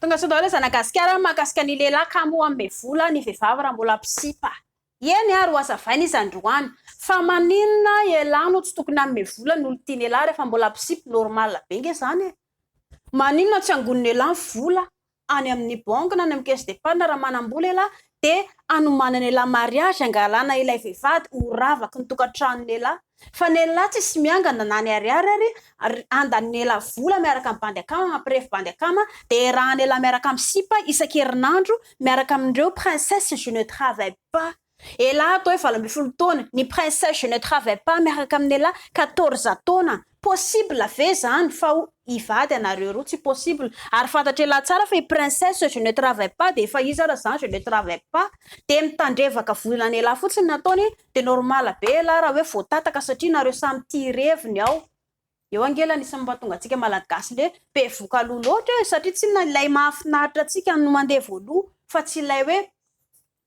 tonga sao daholo zanagasikara mahakasika ny lehilahy kamo amin'ny vola ny vehivavy raha mbola misipa eny ary hoazavaina izy androany fa maninona ialahy no tsy tokony amin'ny vola ny olo tia ny lehilahy rehefa mbola misipa normal be nge zany maninona tsy angon'ny lehilahy vola any amin'ny banque na any amin'ny caisse d'épargne raha manam-bola lehilahy de anomanana lehilahy mariage angalana ilay vehivavy ho ravaka ny tokantranony lehilahy fa ny lehilahy tsisy miangana na ny ariary ary andan'ny lehilahy vola miaraka amin'ny bandy akama mampirefy bandy akama de raha ny lehilahy miaraka amin'ny sipa isan-kerinandro miaraka amindreo princesse je ne travaille pas elahy atao hoe 20 taona ny princesse je ne travaille pas miaraka amin'ny lehilahy 14 taona possible ve zany fa ivady anareo roa tsy possible ary fantatra elahy tsara fa i princesse je ne travaille pas de fa izy ara zany je ne travaille pas de mitandrevaka volana elahy fotsiny nataony de normal be elahy raha hoe voatataka satria nareo samy tia reviny ao eo angela nisy mahatonga antsika malagasy le be vokalolo loatra satria tsy ilay mahafinaritra atsika no mandeha voaloha fa tsy ilay hoe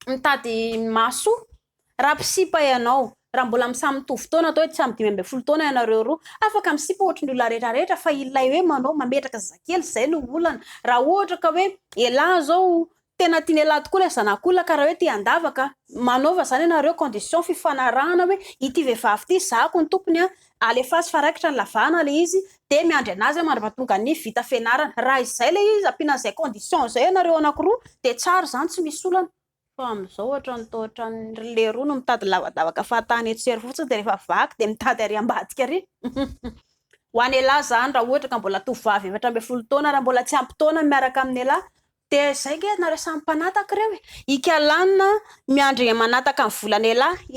mitady maso raha misipa ianao raha mbola misamy mitovy taona atao hoe tsy amin'ny 10 taona ianareo roa afaka misipa ohatry ny olona rehetrarehetra fa ilay hoe manao mametraka zazakely zay no olana raha ohatra ka hoe elahy zao tena tiany elahy tokoa ilay zanak'olona ka raha hoe tia andavaka manaova zany ianareo condition fifanarahana hoe ity vehivavy ity zako ny tompony alefazy faraikitra ny lavana le izy de miandry anazy mandra-pahatonga ny vita fianarana raha izay le izy ampian'izay condition zay ianareo anankiroa de tsara zany tsy misy olana fa amizao ohatran le roa no mitady lavadavaka fahatany etsery fotsiny de rehefa vaky de mitady ary ambadika ary ho any elahy zany raha ohatra ka mbola tovavy 17 taona raha mbola tsy ampy taona miaraka amin'ny elahy de zay nge nareo samy mpanataka reo ikalanina miandry manataka ny volana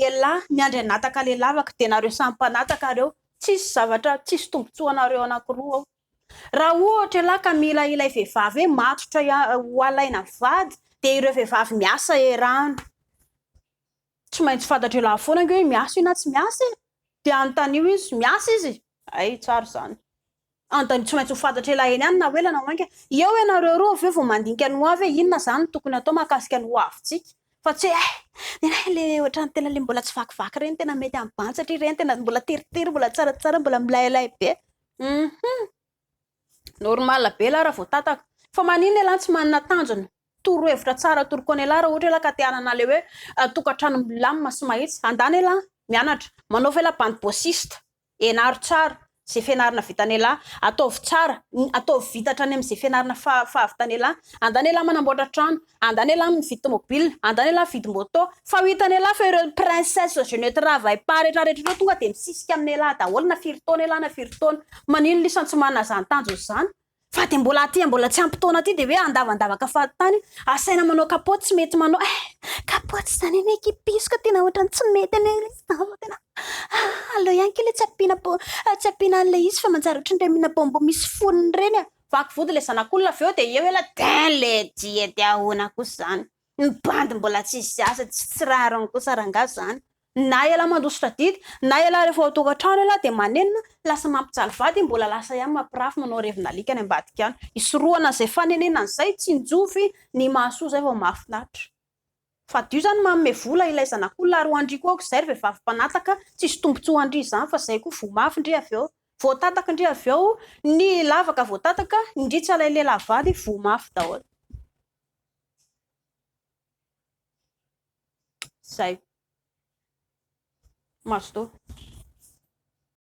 elahy miandry anataka le lavaka de nareo samy mpanataka reo tsisy zavatra tsisy tombotsoanareo anankiroa ao raha ohatra elahy ka mila ilay vehivavy hoe matotra ho alaina vady de ireo vehivavy miasa erano tsy maintsy fantatra elahy foana nge hoe miasa io na tsy miasa de anontanio izy miasa izy ay tsara zany antany tsy maintsy ho fantatra elahy eny ihany na hoe lana manka eo ianareo roa avy eo vao mandinika ny ho avy hoe inona zany tokony atao mahakasika ny ho avintsika fa tsy hoe le ohatrany tena le mbola tsy vakivaky reny tena mety amin'ny banty satria reny tena mbola teritery mbola tsaratsara mbola milailay be normal be lahy raha vao tataka fa maninona elahy tsy manana tanjona toro hevitra tsara torokony elahy raha ohatra elahy ka te-hanana le hoe tokantrano milamina sy mahitsy andany elahy mianatra manaova elahy bandy bossiste enaro tsara zay fianarana vitany elahy ataovy tsara ataovy vitatra any amin'izay fianarana fahavitany elahy andany elahy manamboatra trano andany elahy mividy tomobile andany elahy mividy moto fa ho hitany elahy fa ireo princesse je ne travaille pas rehetrarehetra tonga de misisika amin'ny elahy daholo na firy taona elahy na firy taona manino lisany tsy manana zany tanjona zany fa de mbola aty mbola tsy ampy taona aty de hoe andavandavaka fahatany asaina manao kapoty tsy mety manao kapoty zany eny ekipisika tena ohatrany tsy mety eny tena aleo ihany ke le tsy ampiana an'le izy fa manjary ohatrany re mihina bombo misy foniny reny vaky vody le zanak'olona avy eo de eo ela den le diety ahoana kosa zany ny bandy mbola tsisy asa tsy raha rony kosa ranga zany na ela mandositra didy na ela rehefa ao tokantrano ela de manenina lasa mampijaly vady mbola lasa ihany mampirafy manao revinalika any ambadika any isoroana zay fanenena an'izay tsy njofy ny mahasoa zay vao mahafinaritra fa dio zany manome vola ilay zanak'olona ary ho andry koa zay ry vehivavy mpanataka tsisy tombotsoa andry zany fa zay koa vomafy ndry avy eo voatataka ndry avy eo ny lavaka voatataka ndry tsy alay lehilahy vady vomafy daholo zay mazoto